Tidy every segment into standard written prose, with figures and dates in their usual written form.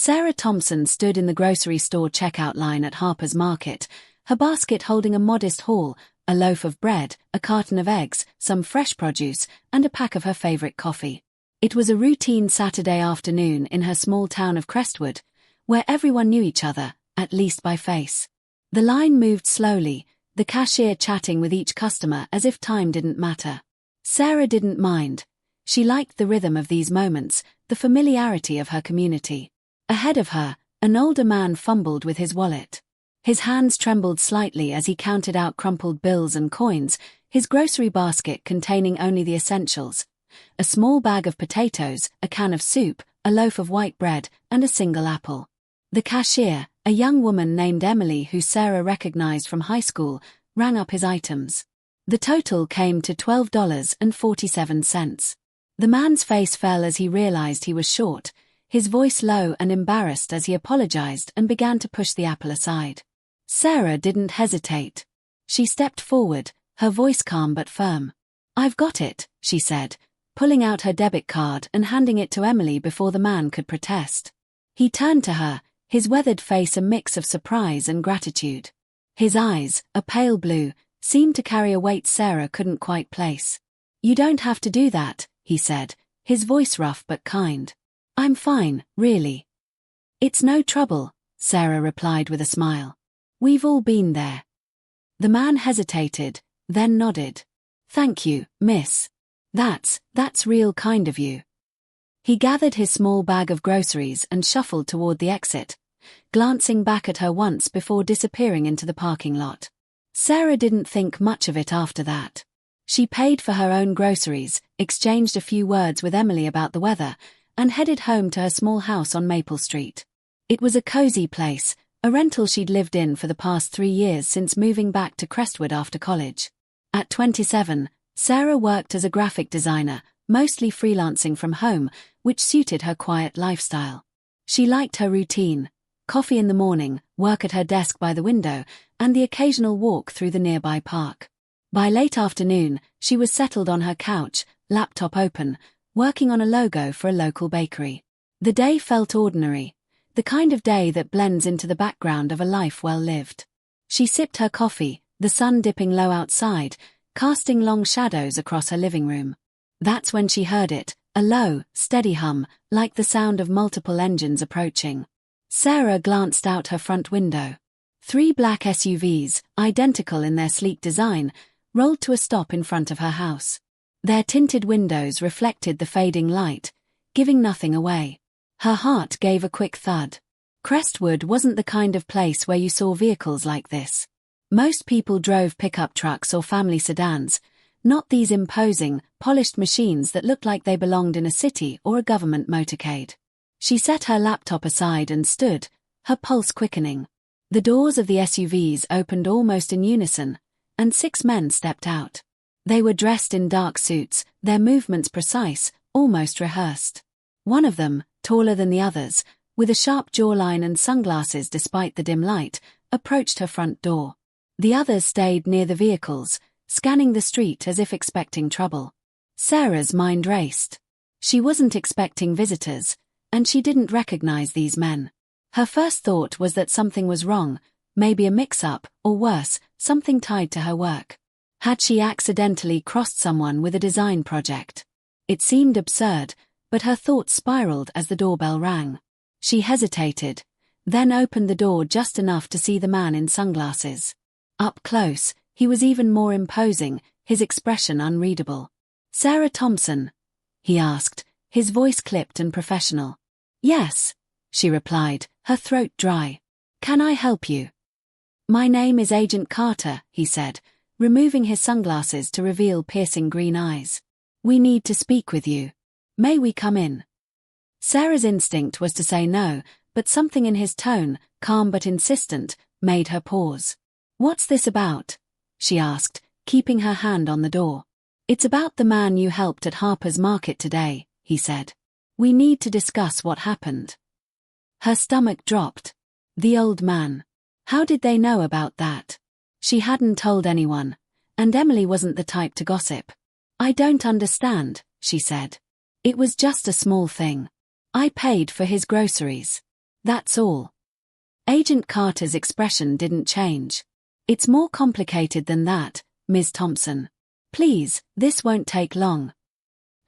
Sarah Thompson stood in the grocery store checkout line at Harper's Market, her basket holding a modest haul, a loaf of bread, a carton of eggs, some fresh produce, and a pack of her favorite coffee. It was a routine Saturday afternoon in her small town of Crestwood, where everyone knew each other, at least by face. The line moved slowly, the cashier chatting with each customer as if time didn't matter. Sarah didn't mind. She liked the rhythm of these moments, the familiarity of her community. Ahead of her, an older man fumbled with his wallet. His hands trembled slightly as he counted out crumpled bills and coins, his grocery basket containing only the essentials: a small bag of potatoes, a can of soup, a loaf of white bread, and a single apple. The cashier, a young woman named Emily who Sarah recognized from high school, rang up his items. The total came to $12.47. The man's face fell as he realized he was short, his voice low and embarrassed as he apologized and began to push the apple aside. Sarah didn't hesitate. She stepped forward, her voice calm but firm. "I've got it," she said, pulling out her debit card and handing it to Emily before the man could protest. He turned to her, his weathered face a mix of surprise and gratitude. His eyes, a pale blue, seemed to carry a weight Sarah couldn't quite place. "You don't have to do that," he said, his voice rough but kind. "I'm fine, really." "It's no trouble," Sarah replied with a smile. "We've all been there." The man hesitated, then nodded. "Thank you, miss. That's real kind of you." He gathered his small bag of groceries and shuffled toward the exit, glancing back at her once before disappearing into the parking lot. Sarah didn't think much of it after that. She paid for her own groceries, exchanged a few words with Emily about the weather, and headed home to her small house on Maple Street. It was a cozy place, a rental she'd lived in for the past 3 years since moving back to Crestwood after college. At 27, Sarah worked as a graphic designer, mostly freelancing from home, which suited her quiet lifestyle. She liked her routine: coffee in the morning, work at her desk by the window, and the occasional walk through the nearby park. By late afternoon, she was settled on her couch, laptop open, working on a logo for a local bakery. The day felt ordinary, the kind of day that blends into the background of a life well lived. She sipped her coffee, the sun dipping low outside, casting long shadows across her living room. That's when she heard it, a low, steady hum, like the sound of multiple engines approaching. Sarah glanced out her front window. 3 black SUVs, identical in their sleek design, rolled to a stop in front of her house. Their tinted windows reflected the fading light, giving nothing away. Her heart gave a quick thud. Crestwood wasn't the kind of place where you saw vehicles like this. Most people drove pickup trucks or family sedans, not these imposing, polished machines that looked like they belonged in a city or a government motorcade. She set her laptop aside and stood, her pulse quickening. The doors of the SUVs opened almost in unison, and 6 men stepped out. They were dressed in dark suits, their movements precise, almost rehearsed. One of them, taller than the others, with a sharp jawline and sunglasses despite the dim light, approached her front door. The others stayed near the vehicles, scanning the street as if expecting trouble. Sarah's mind raced. She wasn't expecting visitors, and she didn't recognize these men. Her first thought was that something was wrong, maybe a mix-up, or worse, something tied to her work. Had she accidentally crossed someone with a design project? It seemed absurd, but her thoughts spiraled as the doorbell rang. She hesitated, then opened the door just enough to see the man in sunglasses. Up close, he was even more imposing, his expression unreadable. "Sarah Thompson?" he asked, his voice clipped and professional. "Yes," she replied, her throat dry. "Can I help you?" "My name is Agent Carter," he said, removing his sunglasses to reveal piercing green eyes. "We need to speak with you. May we come in?" Sarah's instinct was to say no, but something in his tone, calm but insistent, made her pause. "What's this about?" she asked, keeping her hand on the door. "It's about the man you helped at Harper's Market today," he said. "We need to discuss what happened." Her stomach dropped. The old man. How did they know about that? She hadn't told anyone, and Emily wasn't the type to gossip. "I don't understand," she said. "It was just a small thing. I paid for his groceries." That's all. Agent Carter's expression didn't change. It's more complicated than that, Ms. Thompson. Please, this won't take long.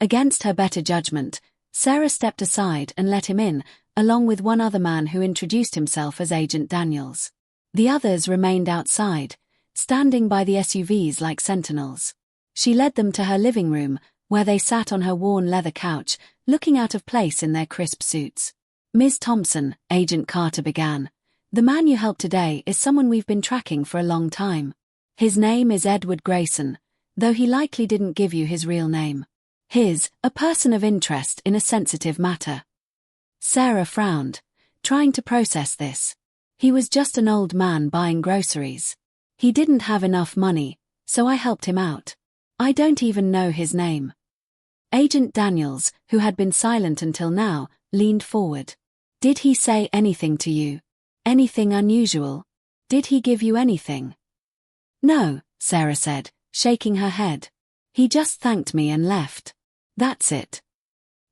Against her better judgment, Sarah stepped aside and let him in, along with one other man who introduced himself as Agent Daniels. The others remained outside, standing by the SUVs like sentinels. She led them to her living room, where they sat on her worn leather couch, looking out of place in their crisp suits. Ms. Thompson, Agent Carter began, the man you helped today is someone we've been tracking for a long time. His name is Edward Grayson, though he likely didn't give you his real name. A person of interest in a sensitive matter. Sarah frowned, trying to process this. He was just an old man buying groceries. He didn't have enough money, so I helped him out. I don't even know his name. Agent Daniels, who had been silent until now, leaned forward. Did he say anything to you? Anything unusual? Did he give you anything? No, Sarah said, shaking her head. He just thanked me and left. That's it.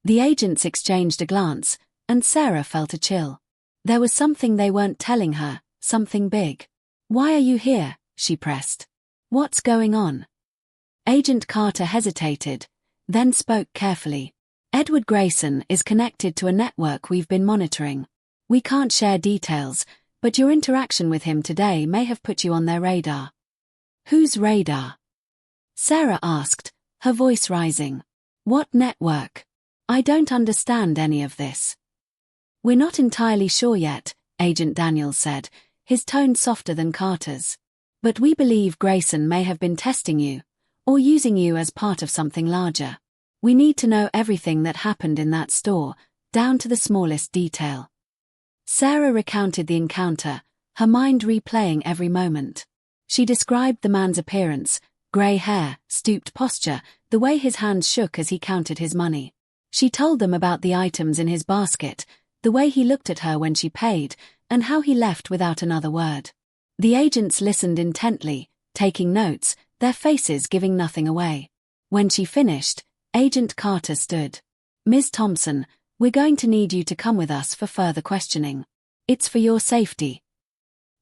The agents exchanged a glance, and Sarah felt a chill. There was something they weren't telling her, something big. Why are you here? She pressed. What's going on? Agent Carter hesitated, then spoke carefully. Edward Grayson is connected to a network we've been monitoring. We can't share details, but your interaction with him today may have put you on their radar. Whose radar? Sarah asked, her voice rising. What network? I don't understand any of this. We're not entirely sure yet, Agent Daniels said, his tone softer than Carter's. But we believe Grayson may have been testing you, or using you as part of something larger. We need to know everything that happened in that store, down to the smallest detail. Sarah recounted the encounter, her mind replaying every moment. She described the man's appearance, grey hair, stooped posture, the way his hands shook as he counted his money. She told them about the items in his basket, the way he looked at her when she paid, and how he left without another word. The agents listened intently, taking notes, their faces giving nothing away. When she finished, Agent Carter stood. Ms. Thompson, we're going to need you to come with us for further questioning. It's for your safety.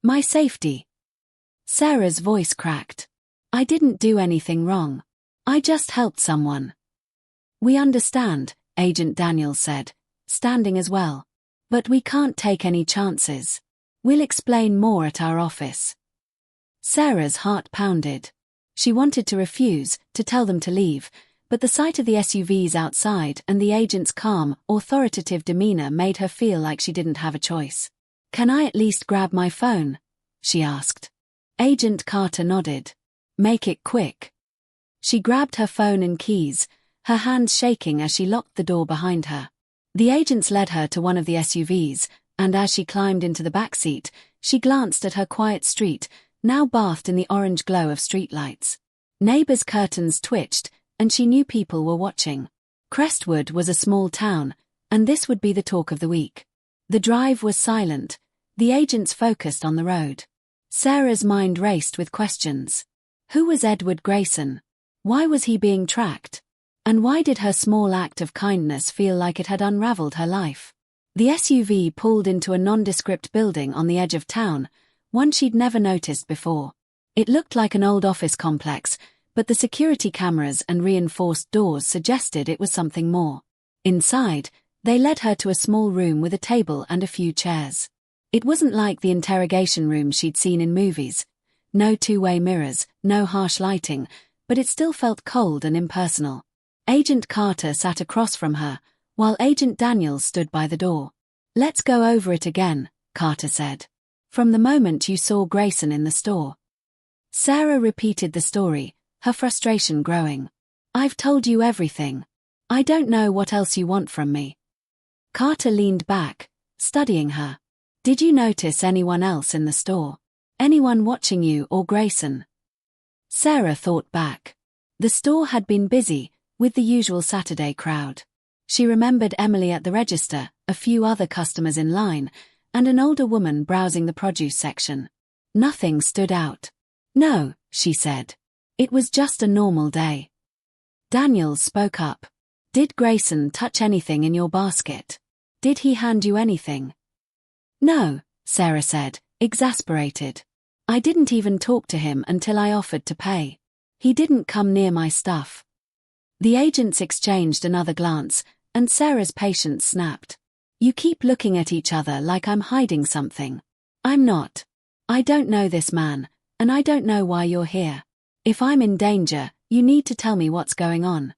My safety? Sarah's voice cracked. I didn't do anything wrong. I just helped someone. We understand, Agent Daniels said, standing as well. But we can't take any chances. We'll explain more at our office. Sarah's heart pounded. She wanted to refuse, to tell them to leave, but the sight of the SUVs outside and the agent's calm, authoritative demeanor made her feel like she didn't have a choice. Can I at least grab my phone? She asked. Agent Carter nodded. Make it quick. She grabbed her phone and keys, her hands shaking as she locked the door behind her. The agents led her to one of the SUVs, and as she climbed into the back seat, she glanced at her quiet street, now bathed in the orange glow of streetlights. Neighbors' curtains twitched, and she knew people were watching. Crestwood was a small town, and this would be the talk of the week. The drive was silent, the agents focused on the road. Sarah's mind raced with questions. Who was Edward Grayson? Why was he being tracked? And why did her small act of kindness feel like it had unraveled her life? The SUV pulled into a nondescript building on the edge of town, one she'd never noticed before. It looked like an old office complex, but the security cameras and reinforced doors suggested it was something more. Inside, they led her to a small room with a table and a few chairs. It wasn't like the interrogation room she'd seen in movies. No two-way mirrors, no harsh lighting, but it still felt cold and impersonal. Agent Carter sat across from her, while Agent Daniels stood by the door. Let's go over it again, Carter said. From the moment you saw Grayson in the store. Sarah repeated the story, her frustration growing. I've told you everything. I don't know what else you want from me. Carter leaned back, studying her. Did you notice anyone else in the store? Anyone watching you or Grayson? Sarah thought back. The store had been busy, with the usual Saturday crowd. She remembered Emily at the register, a few other customers in line, and an older woman browsing the produce section. Nothing stood out. No, she said. It was just a normal day. Daniels spoke up. Did Grayson touch anything in your basket? Did he hand you anything? No, Sarah said, exasperated. I didn't even talk to him until I offered to pay. He didn't come near my stuff. The agents exchanged another glance, and Sarah's patience snapped. You keep looking at each other like I'm hiding something. I'm not. I don't know this man, and I don't know why you're here. If I'm in danger, you need to tell me what's going on.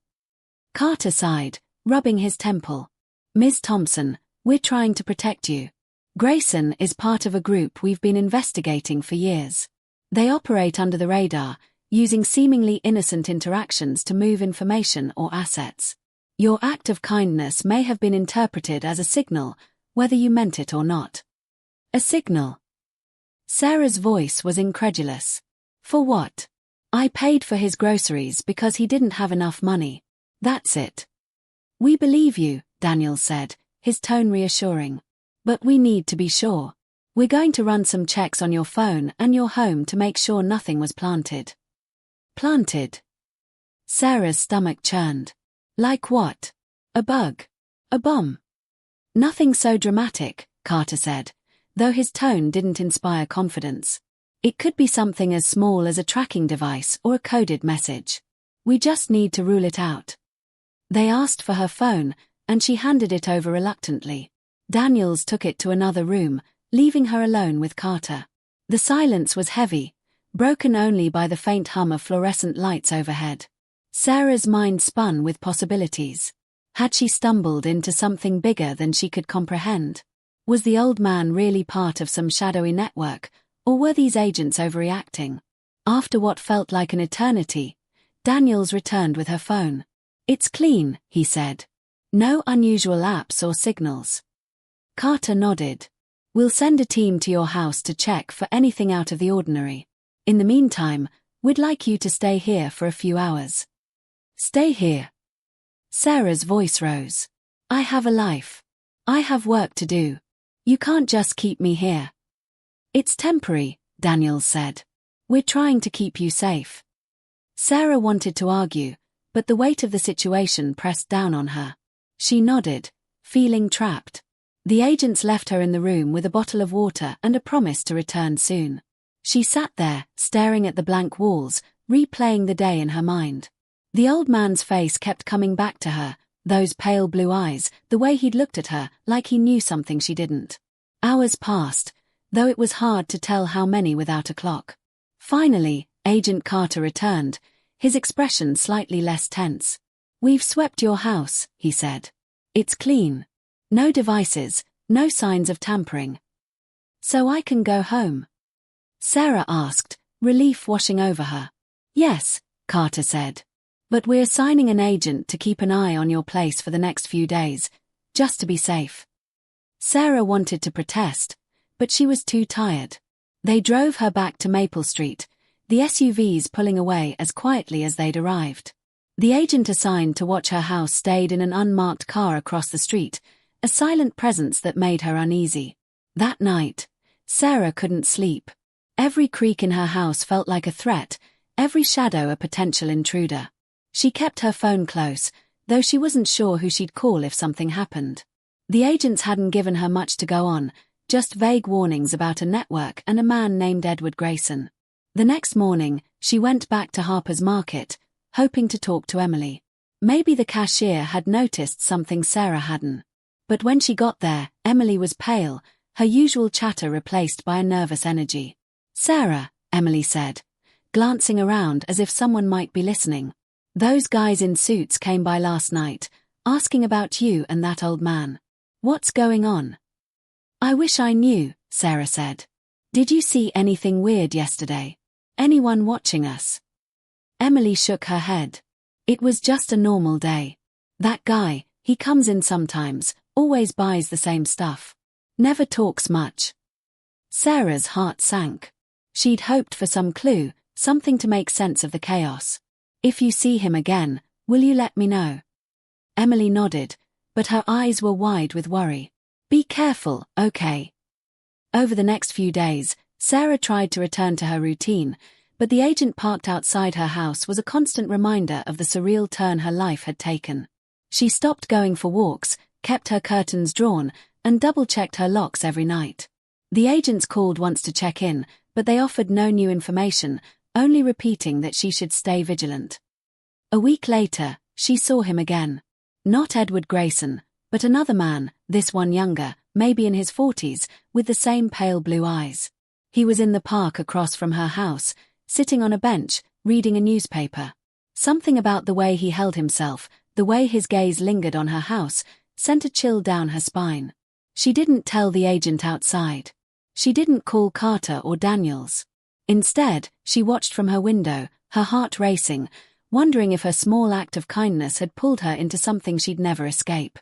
Carter sighed, rubbing his temple. Ms. Thompson, we're trying to protect you. Grayson is part of a group we've been investigating for years. They operate under the radar, using seemingly innocent interactions to move information or assets. Your act of kindness may have been interpreted as a signal, whether you meant it or not. A signal? Sarah's voice was incredulous. For what? I paid for his groceries because he didn't have enough money. That's it. We believe you, Daniel said, his tone reassuring. But we need to be sure. We're going to run some checks on your phone and your home to make sure nothing was planted. Planted? Sarah's stomach churned. Like what? A bug? A bomb? Nothing so dramatic, Carter said, though his tone didn't inspire confidence. It could be something as small as a tracking device or a coded message. We just need to rule it out. They asked for her phone, and she handed it over reluctantly. Daniels took it to another room, leaving her alone with Carter. The silence was heavy, broken only by the faint hum of fluorescent lights overhead. Sarah's mind spun with possibilities. Had she stumbled into something bigger than she could comprehend? Was the old man really part of some shadowy network, or were these agents overreacting? After what felt like an eternity, Daniels returned with her phone. It's clean, he said. No unusual apps or signals. Carter nodded. We'll send a team to your house to check for anything out of the ordinary. In the meantime, we'd like you to stay here for a few hours. Stay here. Sarah's voice rose. I have a life. I have work to do. You can't just keep me here. It's temporary, Daniels said. We're trying to keep you safe. Sarah wanted to argue, but the weight of the situation pressed down on her. She nodded, feeling trapped. The agents left her in the room with a bottle of water and a promise to return soon. She sat there, staring at the blank walls, replaying the day in her mind. The old man's face kept coming back to her, those pale blue eyes, the way he'd looked at her, like he knew something she didn't. Hours passed, though it was hard to tell how many without a clock. Finally, Agent Carter returned, his expression slightly less tense. We've swept your house, he said. It's clean. No devices, no signs of tampering. So I can go home? Sarah asked, relief washing over her. Yes, Carter said. But we're assigning an agent to keep an eye on your place for the next few days, just to be safe. Sarah wanted to protest, but she was too tired. They drove her back to Maple Street, the SUVs pulling away as quietly as they'd arrived. The agent assigned to watch her house stayed in an unmarked car across the street, a silent presence that made her uneasy. That night, Sarah couldn't sleep. Every creak in her house felt like a threat, every shadow a potential intruder. She kept her phone close, though she wasn't sure who she'd call if something happened. The agents hadn't given her much to go on, just vague warnings about a network and a man named Edward Grayson. The next morning, she went back to Harper's Market, hoping to talk to Emily. Maybe the cashier had noticed something Sarah hadn't. But when she got there, Emily was pale, her usual chatter replaced by a nervous energy. Sarah, Emily said, glancing around as if someone might be listening. Those guys in suits came by last night, asking about you and that old man. What's going on? I wish I knew, Sarah said. Did you see anything weird yesterday? Anyone watching us? Emily shook her head. It was just a normal day. That guy, he comes in sometimes, always buys the same stuff. Never talks much. Sarah's heart sank. She'd hoped for some clue, something to make sense of the chaos. If you see him again, will you let me know? Emily nodded, but her eyes were wide with worry. Be careful, okay? Over the next few days, Sarah tried to return to her routine, but the agent parked outside her house was a constant reminder of the surreal turn her life had taken. She stopped going for walks, kept her curtains drawn, and double-checked her locks every night. The agents called once to check in, but they offered no new information, only repeating that she should stay vigilant. A week later, she saw him again. Not Edward Grayson, but another man, this one younger, maybe in his 40s, with the same pale blue eyes. He was in the park across from her house, sitting on a bench, reading a newspaper. Something about the way he held himself, the way his gaze lingered on her house, sent a chill down her spine. She didn't tell the agent outside. She didn't call Carter or Daniels. Instead, she watched from her window, her heart racing, wondering if her small act of kindness had pulled her into something she'd never escape.